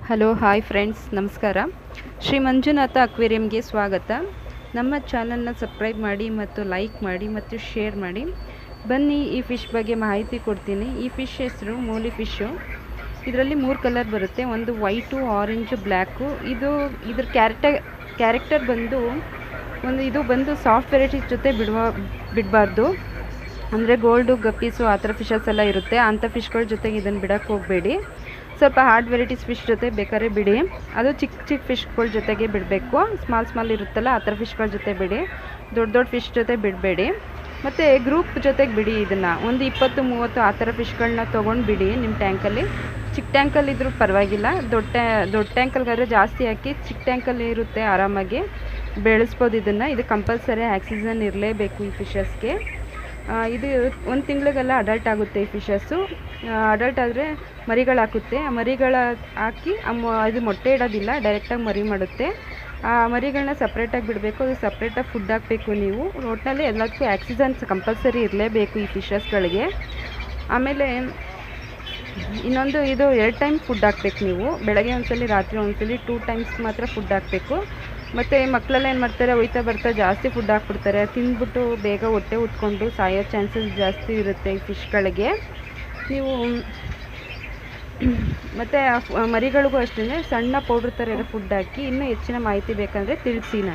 Hello hi friends, ನಮಸ್ಕಾರ. ಶ್ರೀ ಮಂಜುನಾಥ ಅಕ್ವೇರಿಯಂಗೆ ಸ್ವಾಗತ. ನಮ್ಮ ಚಾನಲ್ನ ಸಬ್ಸ್ಕ್ರೈಬ್ ಮಾಡಿ ಮತ್ತು ಲೈಕ್ ಮಾಡಿ ಮತ್ತು ಶೇರ್ ಮಾಡಿ. ಬನ್ನಿ ಈ ಫಿಶ್ ಬಗ್ಗೆ ಮಾಹಿತಿ ಕೊಡ್ತೀನಿ. ಈ ಫಿಶ್ ಹೆಸರು ಮೂಲಿ ಫಿಶ್ಶು. ಇದರಲ್ಲಿ 3 ಕಲರ್ ಬರುತ್ತೆ. ಒಂದು ವೈಟು, ಆರೆಂಜು, ಬ್ಲ್ಯಾಕು. ಇದ್ರ ಕ್ಯಾರೆಕ್ಟರ್ ಬಂದು ಇದು ಬಂದು ಸಾಫ್ಟ್ ವೆರೈಟೀಸ್ ಜೊತೆ ಬಿಡಬಾರ್ದು. ಅಂದರೆ ಗೋಲ್ಡು, ಗಪ್ಪೀಸು ಆ ಥರ ಫಿಶಸ್ ಎಲ್ಲ ಇರುತ್ತೆ. ಅಂಥ ಫಿಶ್ಗಳ ಜೊತೆಗೆ ಇದನ್ನು ಬಿಡೋಕ್ಕೆ ಹೋಗಬೇಡಿ. ಸ್ವಲ್ಪ ಹಾರ್ಡ್ ವೆರೈಟೀಸ್ ಫಿಶ್ ಜೊತೆ ಬೇಕಾದ್ರೆ ಬಿಡಿ. ಅದು ಚಿಕ್ಕ ಫಿಶ್ಗಳ ಜೊತೆಗೆ ಬಿಡಬೇಕು. ಸ್ಮಾಲ್ ಇರುತ್ತಲ್ಲ ಆ ಥರ ಫಿಶ್ಗಳ ಜೊತೆ ಬಿಡಿ. ದೊಡ್ಡ ಫಿಶ್ ಜೊತೆ ಬಿಡಬೇಡಿ. ಮತ್ತು ಗ್ರೂಪ್ ಜೊತೆಗೆ ಬಿಡಿ. ಇದನ್ನು ಒಂದು 20-30 ಆ ಥರ ಫಿಶ್ಗಳನ್ನ ತೊಗೊಂಡು ಬಿಡಿ ನಿಮ್ಮ ಟ್ಯಾಂಕಲ್ಲಿ. ಚಿಕ್ಕ ಟ್ಯಾಂಕಲ್ಲಿ ಇದ್ರೂ ಪರವಾಗಿಲ್ಲ. ದೊಡ್ಡ ಟ್ಯಾಂಕಲ್ಗಾದರೆ ಜಾಸ್ತಿ ಹಾಕಿ. ಚಿಕ್ಕ ಟ್ಯಾಂಕಲ್ಲಿ ಇರುತ್ತೆ, ಆರಾಮಾಗಿ ಬೆಳೆಸ್ಬೋದು ಇದನ್ನು. ಇದು ಕಂಪಲ್ಸರಿ ಆಕ್ಸಿಜನ್ ಇರಲೇಬೇಕು ಈ ಫಿಶಸ್ಗೆ. ಇದು 1 ತಿಂಗಳಿಗೆಲ್ಲ ಅಡಲ್ಟ್ ಆಗುತ್ತೆ ಈ ಫಿಶಸ್ಸು. ಅಡಲ್ಟ್ ಆದರೆ ಮರಿಗಳು ಹಾಕುತ್ತೆ. ಆ ಮರಿಗಳ ಹಾಕಿ ಇದು ಮೊಟ್ಟೆ ಇಡೋದಿಲ್ಲ, ಡೈರೆಕ್ಟಾಗಿ ಮರಿ ಮಾಡುತ್ತೆ. ಆ ಮರಿಗಳನ್ನ ಸಪ್ರೇಟಾಗಿ ಬಿಡಬೇಕು. ಅದು ಸಪ್ರೇಟಾಗಿ ಫುಡ್ ಹಾಕಬೇಕು ನೀವು. ಒಟ್ಟಿನಲ್ಲಿ ಎಲ್ಲದಕ್ಕೂ ಆಕ್ಸಿಜನ್ ಕಂಪಲ್ಸರಿ ಇರಲೇಬೇಕು ಈ ಫಿಶಸ್ಗಳಿಗೆ. ಆಮೇಲೆ ಇನ್ನೊಂದು, ಇದು 2 ಟೈಮ್ ಫುಡ್ ಹಾಕ್ಬೇಕು ನೀವು. ಬೆಳಗ್ಗೆ ಒಂದ್ಸಲಿ, ರಾತ್ರಿ ಒಂದ್ಸಲಿ, 2 ಟೈಮ್ಸ್ ಮಾತ್ರ ಫುಡ್ ಹಾಕಬೇಕು. ಮತ್ತು ಮಕ್ಕಳೆಲ್ಲ ಏನು ಮಾಡ್ತಾರೆ, ಹೋಯ್ತಾ ಬರ್ತಾ ಜಾಸ್ತಿ ಫುಡ್ ಹಾಕ್ಬಿಡ್ತಾರೆ. ತಿಂದ್ಬಿಟ್ಟು ಬೇಗ ಹೊಟ್ಟೆ ಉಟ್ಕೊಂಡು ಸಾಯೋ ಚಾನ್ಸಸ್ ಜಾಸ್ತಿ ಇರುತ್ತೆ ಈ ಫಿಶ್ಗಳಿಗೆ. ನೀವು ಮತ್ತು ಮರಿಗಳಿಗೂ ಅಷ್ಟೇ ಸಣ್ಣ ಪೌಡ್ರ್ ಥರ ಇರೋ ಫುಡ್ ಹಾಕಿ. ಇನ್ನೂ ಹೆಚ್ಚಿನ ಮಾಹಿತಿ ಬೇಕಂದರೆ ತಿಳಿಸಿ ನನಗೆ.